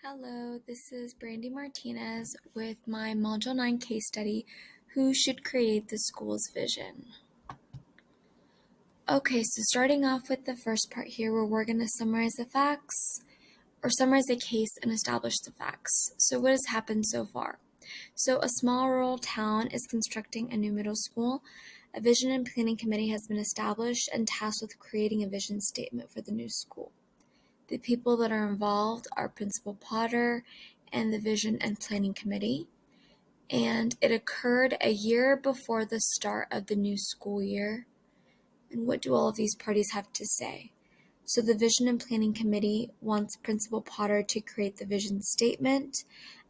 Hello, this is Brandy Martinez with my Module 9 case study, Who Should Create the School's Vision? Okay, so starting off with the first part here where we're going to summarize the facts, or summarize the case and establish the facts. So what has happened so far? So a small rural town is constructing a new middle school. A vision and planning committee has been established and tasked with creating a vision statement for the new school. The people that are involved are Principal Potter and the Vision and Planning Committee, and it occurred a year before the start of the new school year. And what do all of these parties have to say? So the Vision and Planning Committee wants Principal Potter to create the vision statement,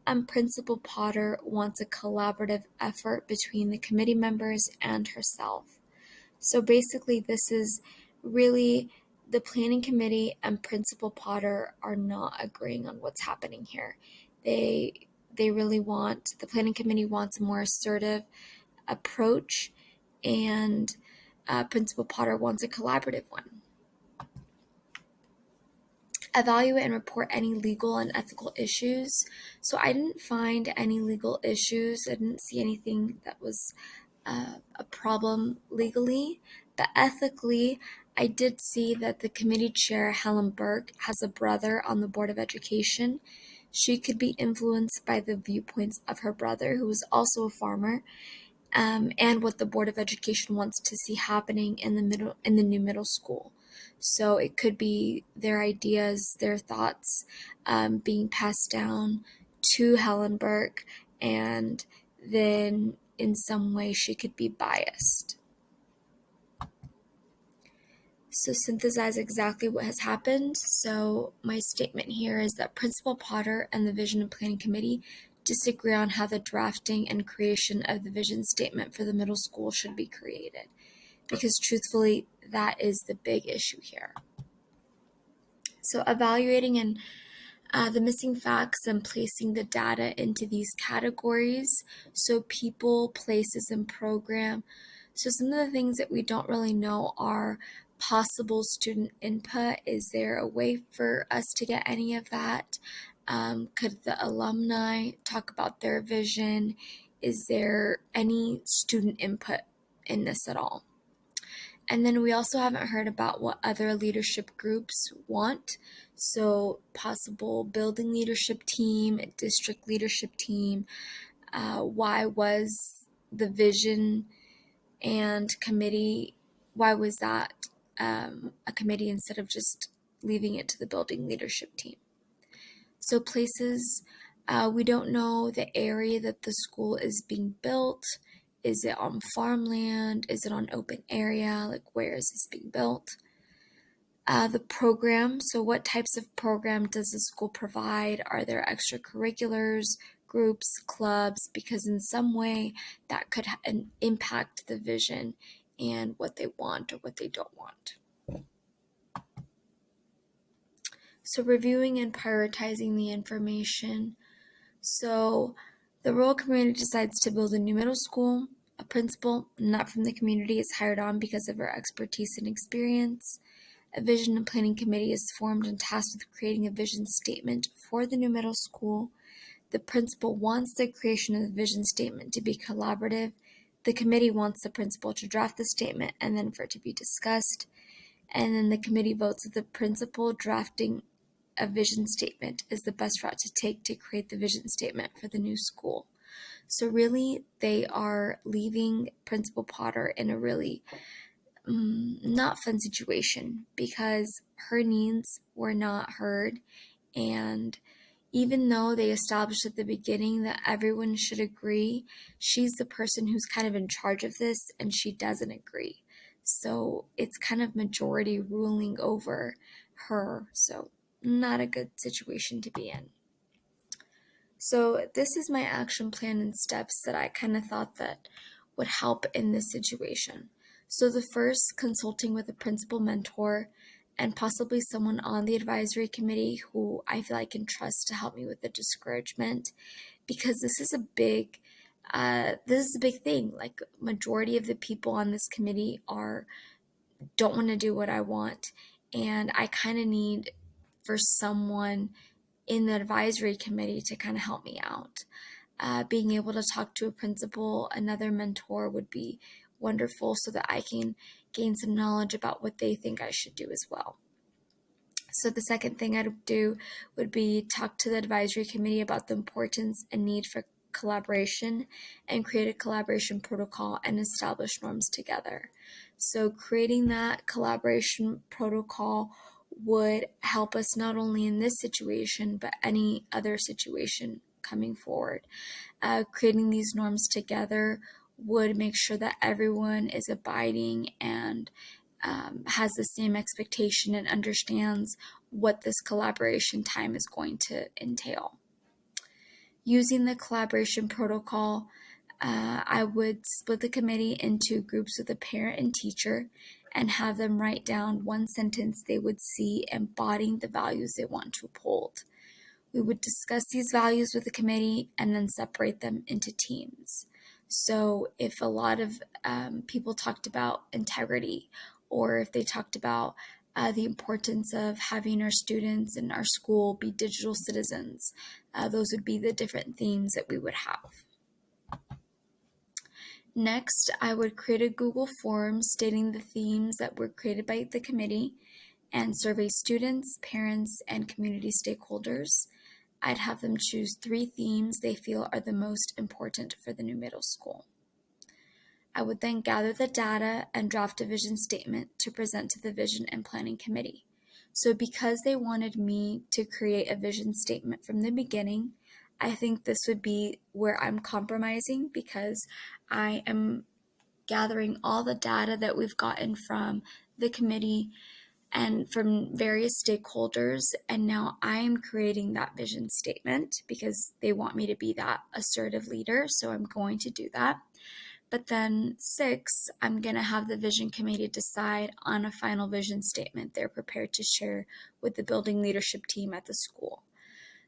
and Principal Potter wants a collaborative effort between the committee members and herself. So basically, this is really the planning committee and Principal Potter are not agreeing on what's happening here. They really want, the planning committee wants a more assertive approach, and Principal Potter wants a collaborative one. Evaluate and report any legal and ethical issues. So I didn't find any legal issues. I didn't see anything that was a problem legally, but ethically, I did see that the committee chair, Helen Burke, has a brother on the Board of Education. She could be influenced by the viewpoints of her brother, who is also a farmer, and what the Board of Education wants to see happening in the new middle school. So it could be their ideas, their thoughts being passed down to Helen Burke, and then in some way she could be biased. So synthesize exactly what has happened. So my statement here is that Principal Potter and the Vision and Planning Committee disagree on how the drafting and creation of the vision statement for the middle school should be created, because truthfully, that is the big issue here. So evaluating and the missing facts and placing the data into these categories. So people, places, and program. So some of the things that we don't really know are possible student input. Is there a way for us to get any of that? Could the alumni talk about their vision? Is there any student input in this at all? And then we also haven't heard about what other leadership groups want. So possible building leadership team, district leadership team. Why was the vision and committee, why was that a committee instead of just leaving it to the building leadership team? So places, we don't know the area that the school is being built. Is it on farmland? Is it on open area? Like, where is this being built? The program, so what types of program does the school provide? Are there extracurriculars, groups, clubs? Because in some way that could impact the vision and what they want or what they don't want. So reviewing and prioritizing the information. So the rural community decides to build a new middle school. A principal, not from the community, is hired on because of her expertise and experience. A vision and planning committee is formed and tasked with creating a vision statement for the new middle school. The principal wants the creation of the vision statement to be collaborative. The committee wants the principal to draft the statement and then for it to be discussed. And then the committee votes that the principal drafting a vision statement is the best route to take to create the vision statement for the new school. So really, they are leaving Principal Potter in a really not fun situation because her needs were not heard. And even though they established at the beginning that everyone should agree, she's the person who's kind of in charge of this and she doesn't agree. So it's kind of majority ruling over her. So not a good situation to be in. So this is my action plan and steps that I kind of thought that would help in this situation. So the first, consulting with a principal mentor and possibly someone on the advisory committee who I feel I can trust to help me with the discouragement, because this is a big thing. Like, majority of the people on this committee don't want to do what I want, and I kind of need for someone in the advisory committee to kind of help me out. Being able to talk to a principal, another mentor would be wonderful so that I can gain some knowledge about what they think I should do as well. So the second thing I'd do would be talk to the advisory committee about the importance and need for collaboration and create a collaboration protocol and establish norms together. So creating that collaboration protocol would help us not only in this situation, but any other situation coming forward. Creating these norms together would make sure that everyone is abiding and has the same expectation and understands what this collaboration time is going to entail. Using the collaboration protocol, I would split the committee into groups with a parent and teacher and have them write down one sentence they would see embodying the values they want to uphold. We would discuss these values with the committee and then separate them into teams. So if a lot of people talked about integrity, or if they talked about the importance of having our students in our school be digital citizens, those would be the different themes that we would have. Next, I would create a Google form stating the themes that were created by the committee and survey students, parents, and community stakeholders. I'd have them choose 3 themes they feel are the most important for the new middle school. I would then gather the data and draft a vision statement to present to the Vision and Planning Committee. So because they wanted me to create a vision statement from the beginning, I think this would be where I'm compromising, because I am gathering all the data that we've gotten from the committee and from various stakeholders, and now I'm creating that vision statement because they want me to be that assertive leader, so I'm going to do that. But then 6, I'm going to have the vision committee decide on a final vision statement they're prepared to share with the building leadership team at the school.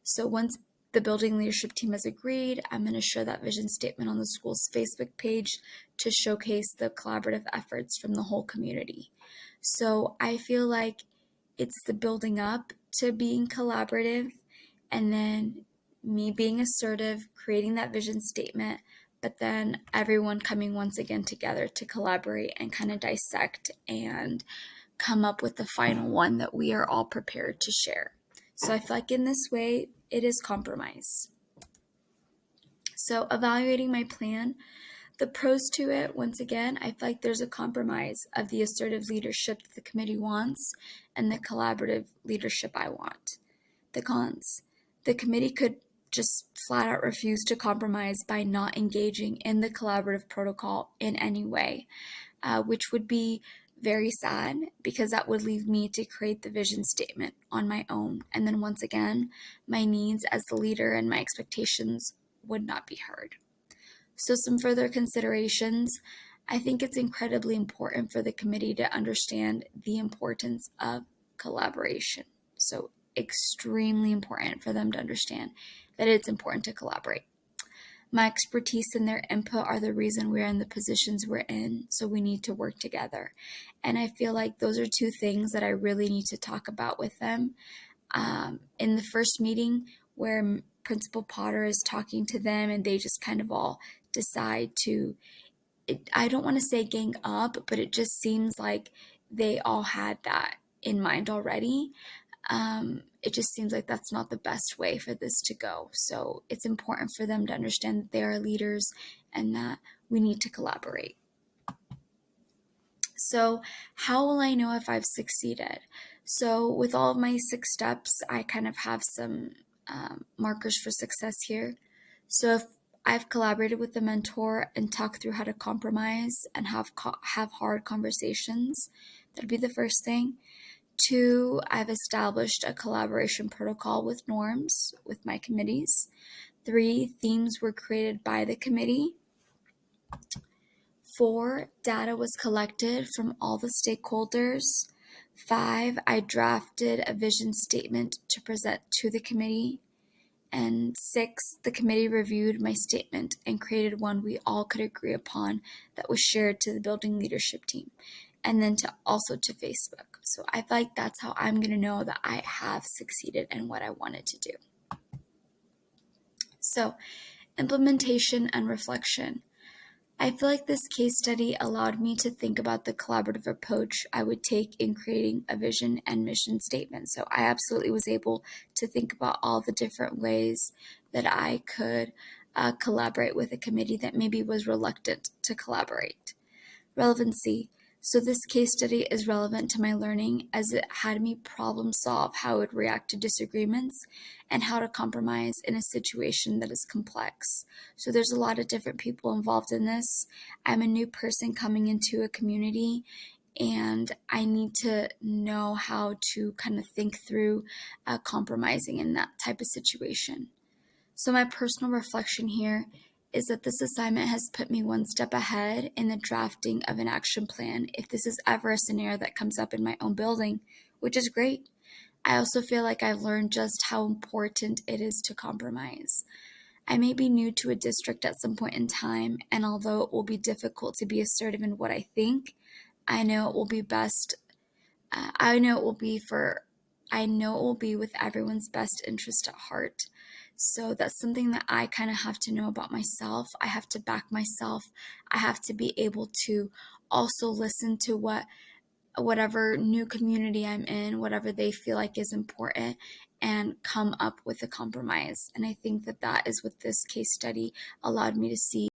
So once the building leadership team has agreed, I'm going to share that vision statement on the school's Facebook page to showcase the collaborative efforts from the whole community. So I feel like it's the building up to being collaborative, and then me being assertive, creating that vision statement, but then everyone coming once again together to collaborate and kind of dissect and come up with the final one that we are all prepared to share. So I feel like in this way, it is compromise. So evaluating my plan, the pros to it, once again, I feel like there's a compromise of the assertive leadership that the committee wants and the collaborative leadership I want. The cons, the committee could just flat out refuse to compromise by not engaging in the collaborative protocol in any way, which would be very sad because that would leave me to create the vision statement on my own. And then once again, my needs as the leader and my expectations would not be heard. So some further considerations. I think it's incredibly important for the committee to understand the importance of collaboration. So extremely important for them to understand that it's important to collaborate. My expertise and their input are the reason we're in the positions we're in, so we need to work together. And I feel like those are 2 things that I really need to talk about with them. In the first meeting where Principal Potter is talking to them and they just kind of all decide to, I don't want to say gang up, but it just seems like they all had that in mind already. It just seems like that's not the best way for this to go. So it's important for them to understand that they are leaders and that we need to collaborate. So how will I know if I've succeeded? So with all of my 6 steps, I kind of have some markers for success here. So if I've collaborated with the mentor and talked through how to compromise and have hard conversations, that'd be the first thing. 2, I've established a collaboration protocol with norms with my committees. 3, themes were created by the committee. 4, data was collected from all the stakeholders. 5, I drafted a vision statement to present to the committee. And 6, the committee reviewed my statement and created one we all could agree upon that was shared to the building leadership team. and then also to Facebook. So I feel like that's how I'm going to know that I have succeeded in what I wanted to do. So, implementation and reflection. I feel like this case study allowed me to think about the collaborative approach I would take in creating a vision and mission statement. So I absolutely was able to think about all the different ways that I could collaborate with a committee that maybe was reluctant to collaborate. Relevancy. So this case study is relevant to my learning as it had me problem solve how I would react to disagreements and how to compromise in a situation that is complex. So there's a lot of different people involved in this. I'm a new person coming into a community, and I need to know how to kind of think through compromising in that type of situation. So my personal reflection here is that this assignment has put me one step ahead in the drafting of an action plan if this is ever a scenario that comes up in my own building, which is great. I also feel like I've learned just how important it is to compromise. I may be new to a district at some point in time, and although it will be difficult to be assertive in what I think, I know it will be best. I know it will be for. I know it will be with everyone's best interest at heart. So that's something that I kind of have to know about myself. I have to back myself. I have to be able to also listen to whatever new community I'm in, whatever they feel like is important, and come up with a compromise. And I think that is what this case study allowed me to see.